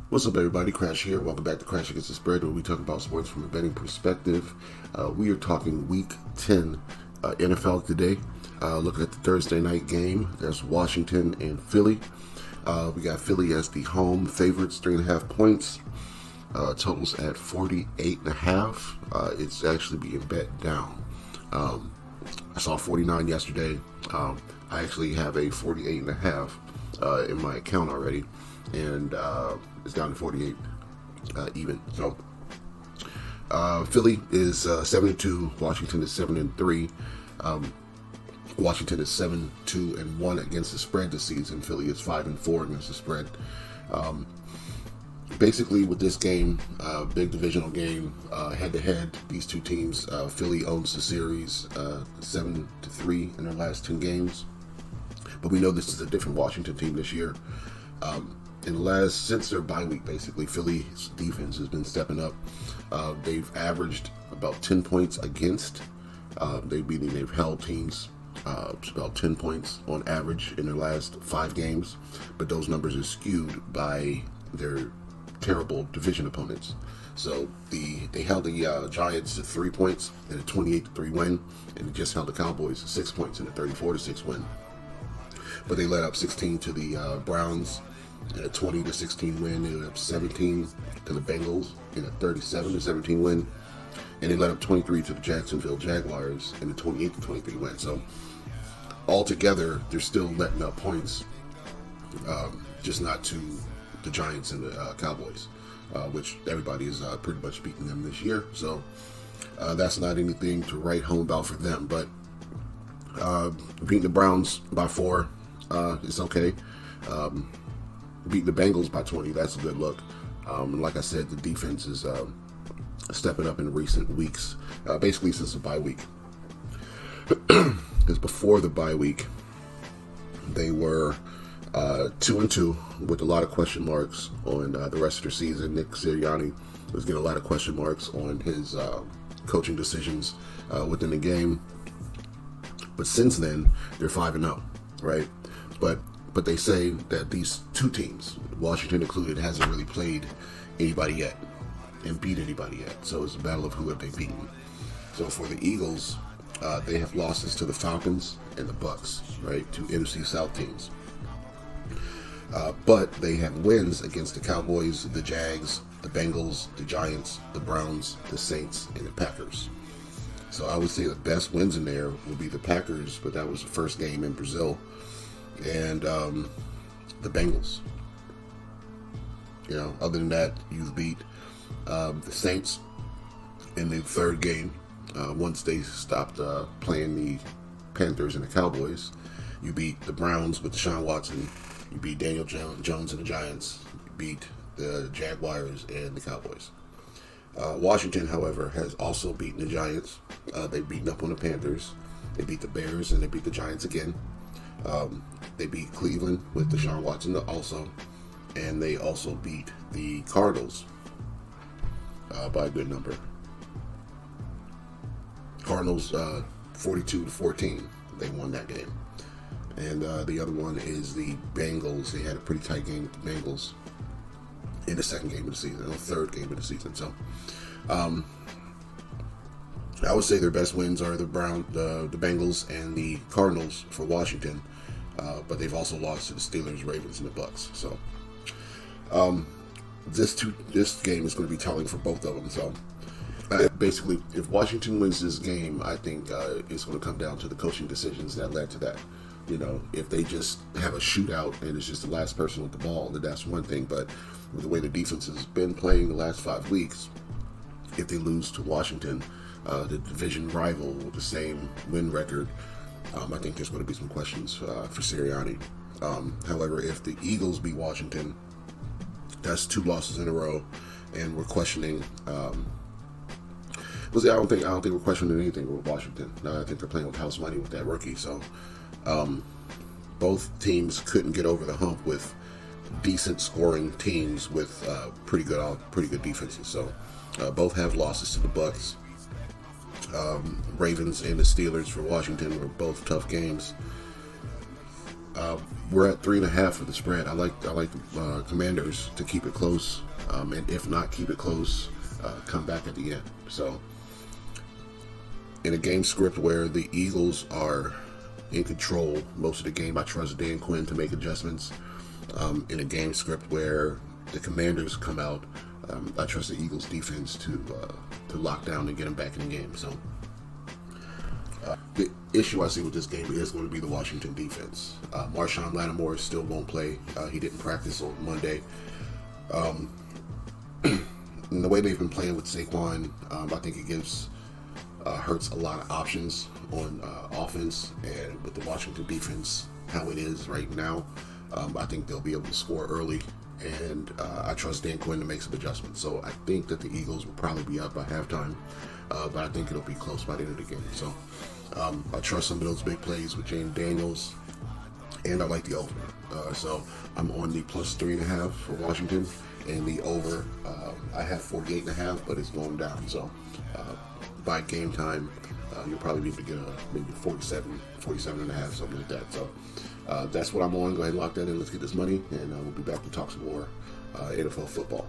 What's up, everybody? Crash here. Welcome back to Crash Against the Spread, where we talk about sports from a betting perspective. We are talking Week 10 NFL today. Looking at the Thursday night game, there's Washington and Philly. We got Philly as the home favorites, 3.5 points. Totals at 48.5. It's actually being bet down. I saw 49 yesterday. I actually have a 48.5 in my account already, and it's down to 48 even. So Philly is 7-2. Washington is 7-3. Washington is 7-2-1 against the spread this season. Philly is 5-4 against the spread. Basically, with this game, big divisional game, head-to-head, these two teams, Philly owns the series 7-3 in their last 10 games. But we know this is a different Washington team this year. Since their bye week, basically, Philly's defense has been stepping up. They've averaged about 10 points against. They've held teams about 10 points on average in their last 5 games. But those numbers are skewed by their terrible division opponents. So they held the Giants to 3 points in a 28-3 win, and they just held the Cowboys to 6 points in a 34-6 win. But they let up 16 to the Browns in a 20-16 win. They let up 17 to the Bengals in a 37-17 win, and they let up 23 to the Jacksonville Jaguars in a 28-23 win. So altogether, they're still letting up points, just not to the Giants and the Cowboys, which everybody is pretty much beating them this year. So that's not anything to write home about for them. But beating the Browns by 4 is okay. Beating the Bengals by 20, that's a good look. Like I said, the defense is stepping up in recent weeks, basically since the bye week. Because before the bye week, they were 2-2 with a lot of question marks on the rest of their season. Nick Sirianni was getting a lot of question marks on his coaching decisions within the game. But since then, they're 5-0, right? But they say that these two teams, Washington included, hasn't really played anybody yet and beat anybody yet. So it's a battle of who have they beaten. So for the Eagles, they have losses to the Falcons and the Bucks, right? Two NFC South teams. But they have wins against the Cowboys, the Jags, the Bengals, the Giants, the Browns, the Saints, and the Packers. So I would say the best wins in there would be the Packers, but that was the first game in Brazil, and the Bengals. Other than that, you've beat the Saints in the third game. Once they stopped playing the Panthers and the Cowboys, you beat the Browns with Deshaun Watson. You beat Daniel Jones and the Giants. You beat the Jaguars and the Cowboys. Washington, however, has also beaten the Giants. They've beaten up on the Panthers. They beat the Bears and they beat the Giants again. They beat Cleveland with Deshaun Watson also. And they also beat the Cardinals by a good number. Cardinals 42-14. They won that game. And the other one is the Bengals. They had a pretty tight game with the Bengals in the second game of the season, or third game of the season. So I would say their best wins are the Bengals and the Cardinals for Washington. But they've also lost to the Steelers, Ravens, and the Bucks. So this game is going to be telling for both of them. So basically, if Washington wins this game, I think it's going to come down to the coaching decisions that led to that. If they just have a shootout and it's just the last person with the ball, then that's one thing. But with the way the defense has been playing the last 5 weeks, if they lose to Washington, the division rival with the same win record, I think there's going to be some questions for Sirianni. However, if the Eagles beat Washington, that's 2 losses in a row, and we're questioning. I don't think we're questioning anything with Washington. I think they're playing with house money with that rookie. So both teams couldn't get over the hump with decent scoring teams with pretty good defenses. So both have losses to the Bucks. Ravens and the Steelers for Washington were both tough games. We're at 3.5 for the spread. I like Commanders to keep it close, and if not keep it close, come back at the end. So in a game script where the Eagles are in control most of the game, I trust Dan Quinn to make adjustments. In a game script where the Commanders come out, I trust the Eagles defense to lock down and get them back in the game. So the issue I see with this game is going to be the Washington defense. Marshawn Lattimore still won't play. He didn't practice on Monday. And the way they've been playing with Saquon, I think it gives Hurts a lot of options on offense. And with the Washington defense, how it is right now, I think they'll be able to score early. And I trust Dan Quinn to make some adjustments. So I think that the Eagles will probably be up by halftime, but I think it'll be close by the end of the game. So I trust some of those big plays with James Daniels, and I like the over. So I'm on the plus 3.5 for Washington, and the over, I have 48.5, but it's going down. So by game time, you'll probably be able to get maybe 47.5, something like that. So that's what I'm on. Go ahead and lock that in. Let's get this money, and we'll be back to talk some more NFL football.